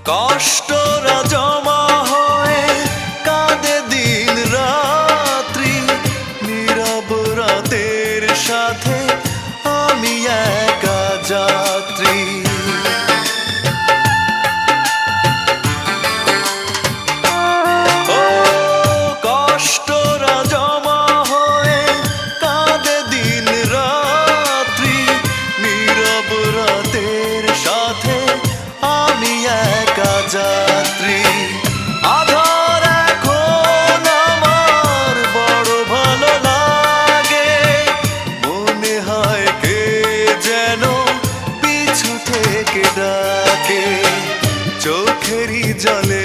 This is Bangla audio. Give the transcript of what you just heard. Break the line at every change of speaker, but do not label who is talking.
কষ্টরা জমা হয়ে কাঁদে দিন রাত্রি, নীরব রাতের সাথে আমি একা যাত্রী। ও কষ্টরা জমা হয়ে কাঁদে দিন রাত্রি, নীরব রাতের সাথে আমি একা যাত্রী। আধার এখন আমার বড় ভালো লাগে, মনে হয় কে যেন পিছু থেকে ডাকে, চোখেরই জলে